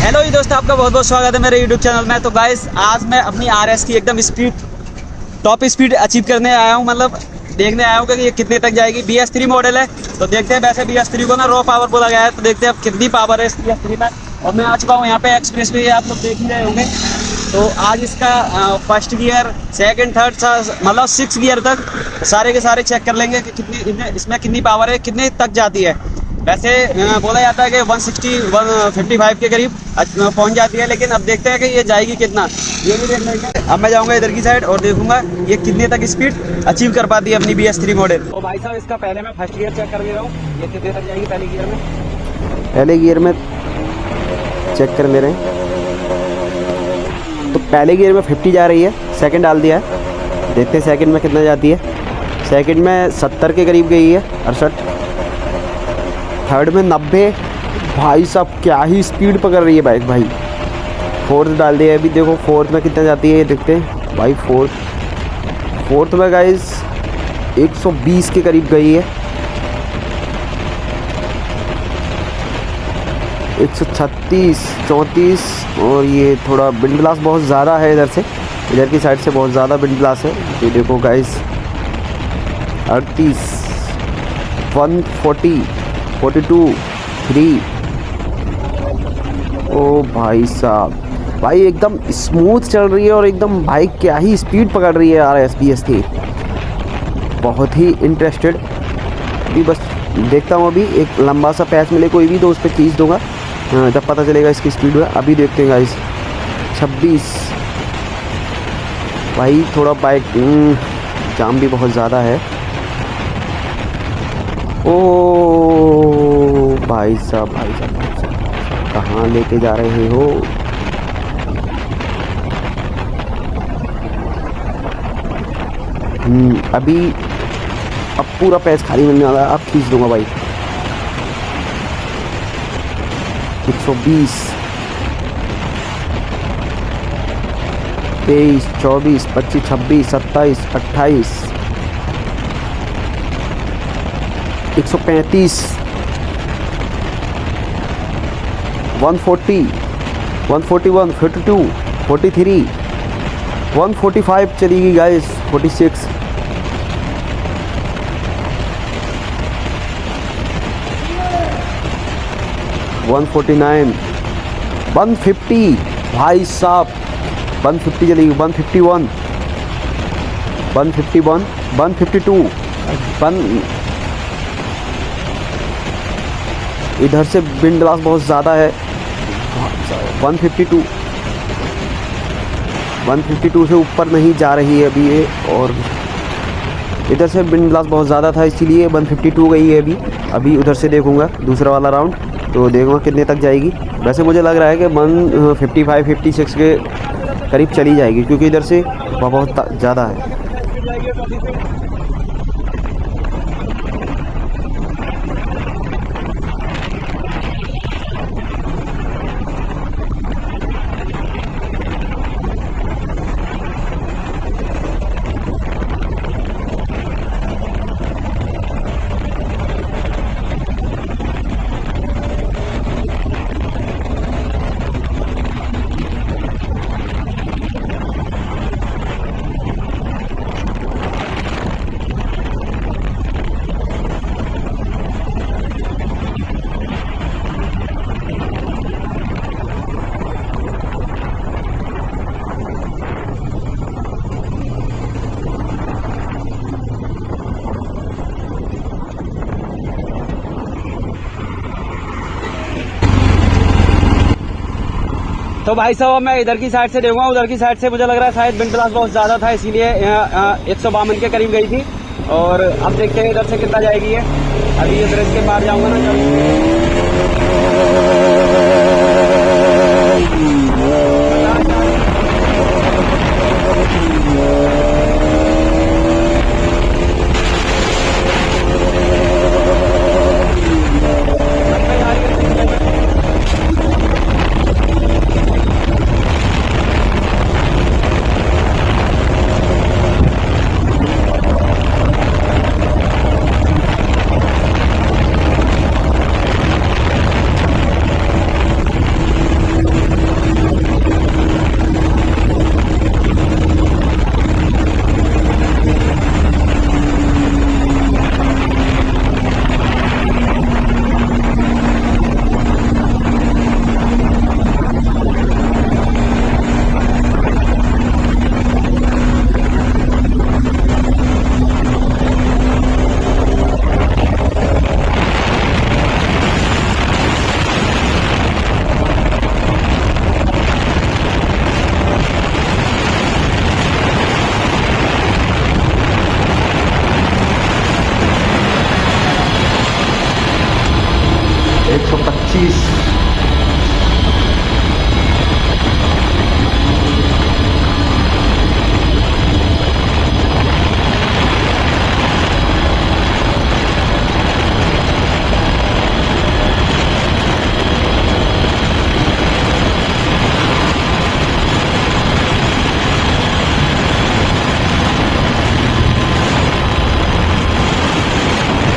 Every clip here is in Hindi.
हेलो जी दोस्तों, आपका बहुत बहुत स्वागत है मेरे यूट्यूब चैनल में। तो गाइस, आज मैं अपनी RS की एकदम स्पीड टॉप स्पीड अचीव करने आया हूँ। मतलब देखने आया हूँ कि ये कितने तक जाएगी। BS3 मॉडल है, तो देखते हैं। वैसे BS3 को ना रॉ पावर बोला गया है, तो देखते हैं अब कितनी पावर है इस BS3 में। और मैं आ चुका हूँ यहाँ पे एक्सप्रेस वे, आप लोग देख ही रहे होंगे। तो आज इसका फर्स्ट गियर, सेकंड, थर्ड, मतलब 6 गियर तक सारे के सारे चेक कर लेंगे कि कितनी इसमें कितनी पावर है, कितने तक जाती है। वैसे बोला जाता है कि 160 155 के करीब पहुंच जाती है, लेकिन अब देखते हैं कि ये जाएगी कितना, ये भी देख लेंगे। अब मैं जाऊंगा इधर की साइड और देखूंगा ये कितने तक स्पीड अचीव कर पाती है अपनी BS3 मॉडल। तो भाई साहब, इसका पहले मैं फर्स्ट गियर चेक कर दे रहा हूँ, ये कितने तक जाएगी पहले गियर में। पहले गियर में चेक कर ले रहे हैं, तो पहले गियर में 50 जा रही है। सेकंड डाल दिया है, देखते हैं सेकंड में कितना जाती है। सेकंड में 70 के करीब गई है, 68। थर्ड में 90। भाई साहब, क्या ही स्पीड पकड़ रही है बाइक भाई। फोर्थ डाल दिया है, अभी देखो फोर्थ में कितना जाती है, ये देखते हैं भाई। फोर्थ में गाइस 120 के करीब गई है। 136, 34। और ये थोड़ा विंड ब्लास्ट बहुत ज़्यादा है इधर से, इधर की साइड से बहुत ज़्यादा विंड ब्लास्ट है। ये देखो गाइस, 38, 140, 42, 3। ओ भाई साहब, भाई एकदम स्मूथ चल रही है और एकदम भाई क्या ही स्पीड पकड़ रही है RS BS की। बहुत ही इंटरेस्टेड भी, बस देखता हूँ। अभी एक लंबा सा पैच मिले कोई भी, तो उस पर खींच दूंगा, जब पता चलेगा इसकी स्पीड है। अभी देखते हैं गाइस, 26। भाई थोड़ा बाइक जाम भी बहुत ज़्यादा है। ओ भाई साहब, कहाँ लेके जा रहे हो। अभी अब पूरा पैच खाली मिलने वाला है, अब खींच दूंगा भाई। 120, 23, 24, 25, 26, 27, 28, 135, 140, 141, 42, 43, 145 चलेगी गाइस। 46, 149, 150। भाई साहब, 150 चलेगी। 151, 151, 152, इधर से विंड ब्लास्ट बहुत ज़्यादा है। 152, 152 से ऊपर नहीं जा रही है अभी ये, और इधर से विंड ब्लास्ट बहुत ज़्यादा था, इसीलिए 152 गई है अभी उधर से देखूंगा दूसरा वाला राउंड, तो देखूंगा कितने तक जाएगी। वैसे मुझे लग रहा है कि 155, 56 के करीब चली जाएगी, क्योंकि इधर से बहुत ज़्यादा है। तो भाई साहब, मैं इधर की साइड से देखूंगा। उधर की साइड से मुझे लग रहा है शायद विंड ब्लास्ट बहुत ज़्यादा था, इसीलिए 152 के करीब गई थी। और अब देखते हैं इधर से कितना जाएगी ये। अभी इधर इसके बाहर जाऊंगा ना जब।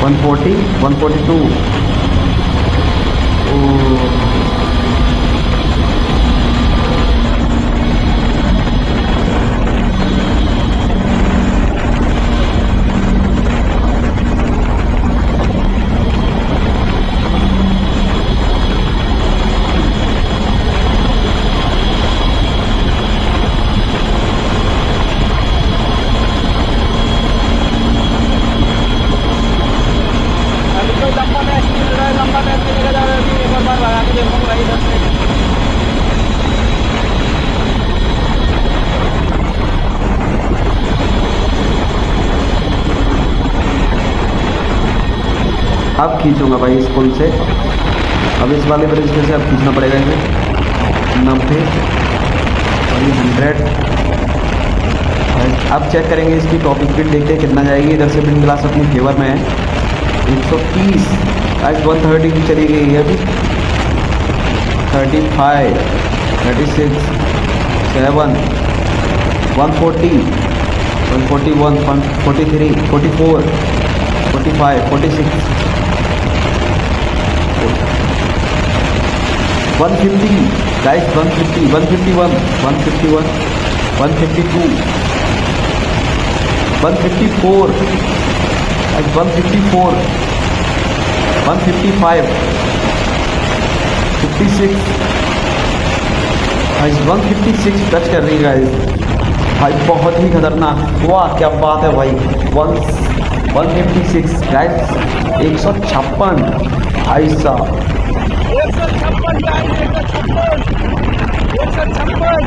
140, 142। अब खींचूंगा भाई इस पुल से, अब इस वाले ब्रिज पे से अब खींचना पड़ेगा इसे। 90 और ये 100। अब चेक करेंगे इसकी टॉप स्पीड, देखते हैं कितना जाएगी। इधर से विंड ग्लास अपनी फेवर में है। 130, आज 130 की चली गई है अभी। 35, 36, 7, 140, 141, 143, 44, 45, 46, 150, guys, 150, 151, 151, 152, 154, guys, 154, 155, 56, guys, 156 टच कर रही है गाइस। भाई बहुत ही खतरनाक, वाह क्या बात है भाई। 156 गाइस, 156 भाई साहब, 156 गाइस, 156 भाई।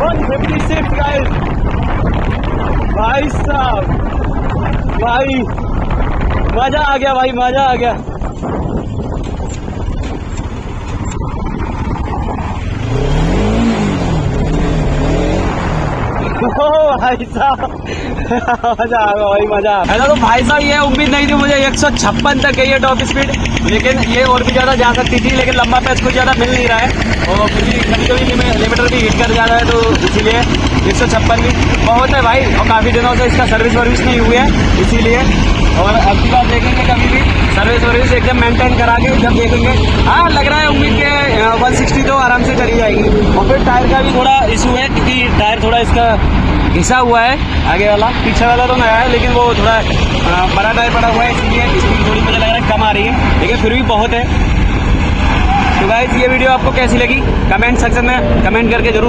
156 गाइस, भाई साहब, भाई मजा आ गया भाई, मजा आ गया। भाई साहब मजा आ गया भाई, मजा। ऐसा तो भाई साहब ये उम्मीद नहीं थी मुझे 156 तक है ये टॉप स्पीड, लेकिन ये और भी ज़्यादा जा सकती थी, लेकिन लंबा पैच कुछ ज़्यादा मिल नहीं रहा है और फिर भी कभी कभी लिमिटर भी हिट कर जा रहा है, तो इसीलिए 156 भी बहुत है भाई। और काफ़ी दिनों से इसका सर्विस वर्विस नहीं हुई है, इसीलिए। और अब की बात देखेंगे कभी भी सर्विस वर्विस एकदम मेंटेन करा के जब देखेंगे। हाँ लग रहा है उम्मीद के 160 तो आराम से चली जाएगी। और फिर टायर का भी थोड़ा इशू है, क्योंकि टायर थोड़ा इसका घिसा हुआ है, आगे वाला। पीछे वाला तो नया है, लेकिन वो थोड़ा बड़ा टायर पड़ा हुआ है, इसलिए स्पीड थोड़ी मुझे लग रहा है कम आ रही है, लेकिन फिर भी बहुत है। तो गाइस ये वीडियो आपको कैसी लगी कमेंट सेक्शन में कमेंट करके जरूर